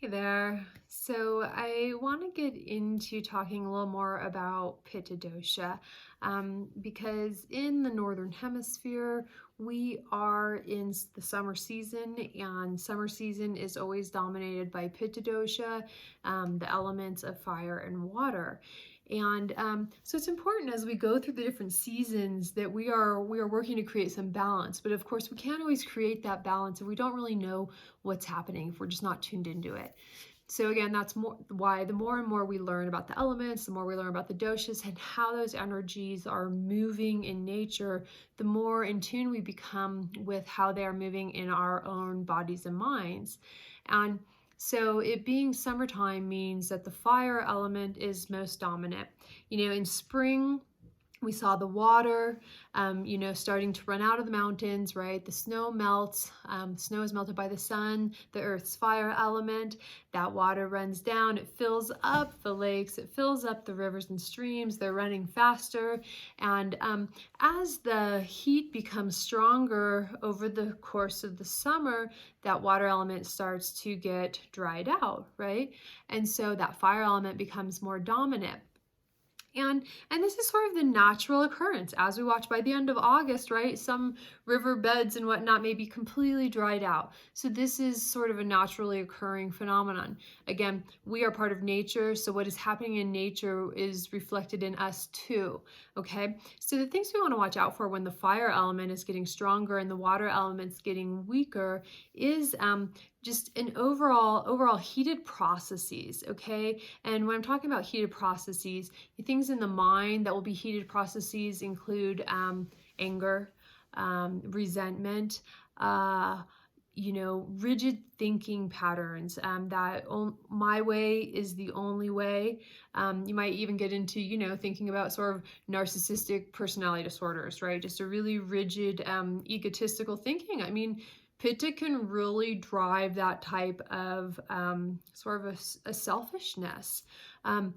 Hey there. So I want to get into talking a little more about Pitta dosha because in the Northern Hemisphere, we are in the summer season, and summer season is always dominated by Pitta dosha, the elements of fire and water. And so it's important as we go through the different seasons that we are working to create some balance. But of course, we can't always create that balance if we don't really know what's happening, if we're just not tuned into it. So again, that's why the more and more we learn about the elements, the more we learn about the doshas and how those energies are moving in nature, the more in tune we become with how they are moving in our own bodies and minds. And so it being summertime means that the fire element is most dominant. In spring, we saw the water, starting to run out of the mountains, right? The snow melts. Snow is melted by the sun, the earth's fire element. That water runs down. It fills up the lakes. It fills up the rivers and streams. They're running faster. And as the heat becomes stronger over the course of the summer, that water element starts to get dried out, right? And so that fire element becomes more dominant. And this is sort of the natural occurrence as we watch by the end of August, right? Some riverbeds and whatnot may be completely dried out. So this is sort of a naturally occurring phenomenon. Again, we are part of nature, so what is happening in nature is reflected in us too, okay? So the things we want to watch out for when the fire element is getting stronger and the water element's getting weaker is just an overall heated processes, okay? And when I'm talking about heated processes, things in the mind that will be heated processes include anger, resentment, rigid thinking patterns, that my way is the only way. You might even get into, thinking about sort of narcissistic personality disorders, right? Just a really rigid, egotistical thinking. I mean, Pitta can really drive that type of sort of a selfishness. A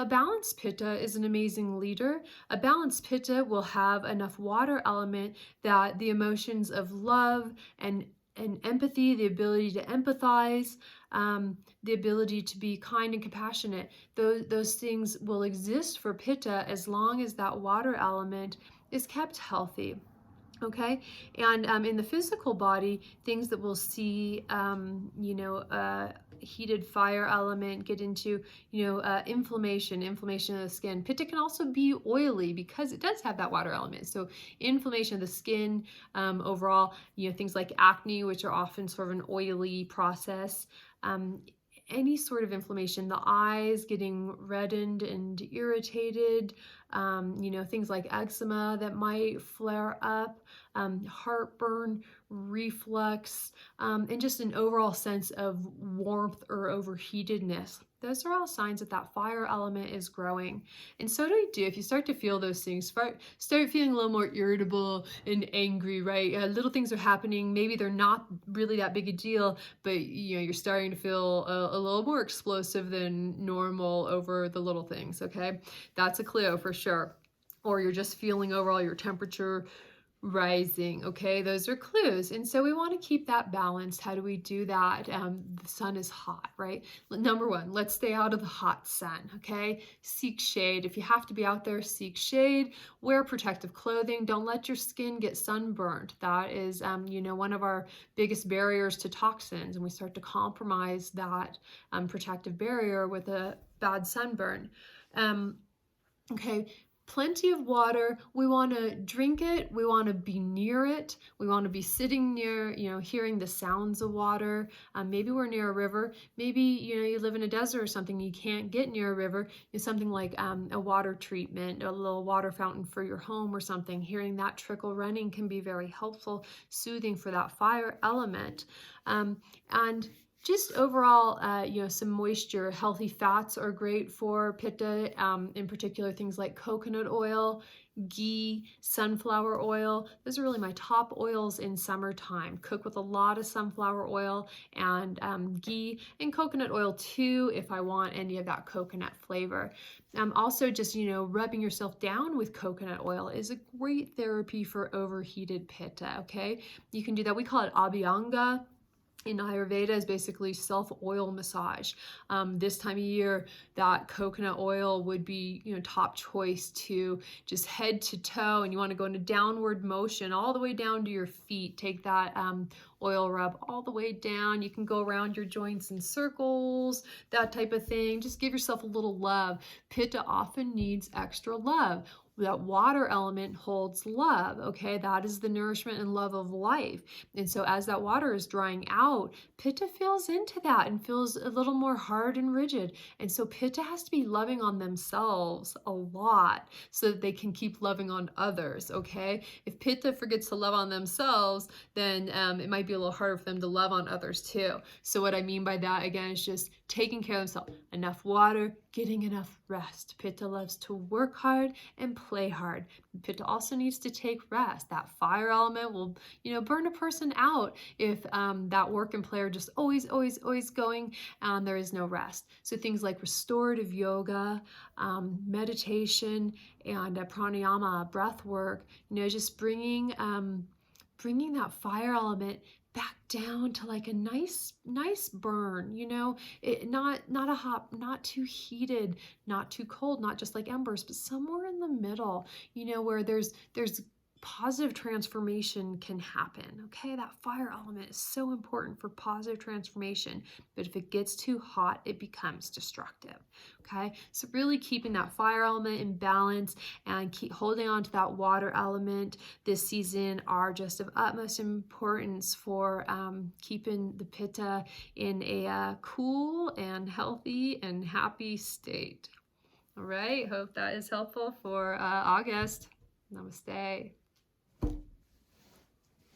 balanced Pitta is an amazing leader. A balanced Pitta will have enough water element that the emotions of love and empathy, the ability to empathize, the ability to be kind and compassionate, those things will exist for Pitta as long as that water element is kept healthy. Okay, and in the physical body, things that we'll see, heated fire element get into, inflammation of the skin. Pitta can also be oily because it does have that water element. So inflammation of the skin, overall, things like acne, which are often sort of an oily process. Any sort of inflammation, the eyes getting reddened and irritated, things like eczema that might flare up, heartburn, reflux, and just an overall sense of warmth or overheatedness. Those are all signs that that fire element is growing. And so do if you start to feel those things, start feeling a little more irritable and angry, right? Little things are happening. Maybe they're not really that big a deal, but you're starting to feel a little more explosive than normal over the little things, okay? That's a clue for sure. Or you're just feeling overall your temperature rising, okay? Those are clues. And so we want to keep that balanced. How do we do that? The sun is hot, right? Number one, let's stay out of the hot sun, okay? Seek shade. If you have to be out there, seek shade. Wear protective clothing. Don't let your skin get sunburned. That is, one of our biggest barriers to toxins, and we start to compromise that protective barrier with a bad sunburn. Okay, plenty of water. We want to drink it. We want to be near it. We want to be sitting near, hearing the sounds of water. Maybe we're near a river. Maybe, you live in a desert or something. You can't get near a river. It's something like a water treatment, a little water fountain for your home or something. Hearing that trickle running can be very helpful, soothing for that fire element. And just overall, some moisture. Healthy fats are great for Pitta, in particular things like coconut oil, ghee, sunflower oil. Those are really my top oils in summertime. Cook with a lot of sunflower oil and ghee, and coconut oil too if I want any of that coconut flavor. Also just, rubbing yourself down with coconut oil is a great therapy for overheated Pitta, okay? You can do that. We call it abhyanga. in Ayurveda is basically self-oil massage. This time of year, that coconut oil would be, top choice to just head to toe, and you want to go in a downward motion all the way down to your feet. Take that oil rub all the way down. You can go around your joints in circles, that type of thing. Just give yourself a little love. Pitta often needs extra love. That water element holds love, okay? That is the nourishment and love of life. And so as that water is drying out, Pitta feels into that and feels a little more hard and rigid. And so Pitta has to be loving on themselves a lot so that they can keep loving on others, okay? If Pitta forgets to love on themselves, then it might be a little harder for them to love on others too. So what I mean by that, again, is just taking care of themselves. Enough water, getting enough rest. Pitta loves to work hard and play hard. Pitta also needs to take rest. That fire element will, burn a person out if that work and play are just always going and there is no rest. So things like restorative yoga, meditation, and pranayama, breath work, just bringing that fire element back down to like a nice burn, not a hot, not too heated, not too cold, not just like embers, but somewhere in the middle, where there's positive transformation can happen. Okay, that fire element is so important for positive transformation, but if it gets too hot, it becomes destructive. Okay, so really keeping that fire element in balance and keep holding on to that water element this season are just of utmost importance for keeping the Pitta in a cool and healthy and happy state. All right, hope that is helpful for August. Namaste.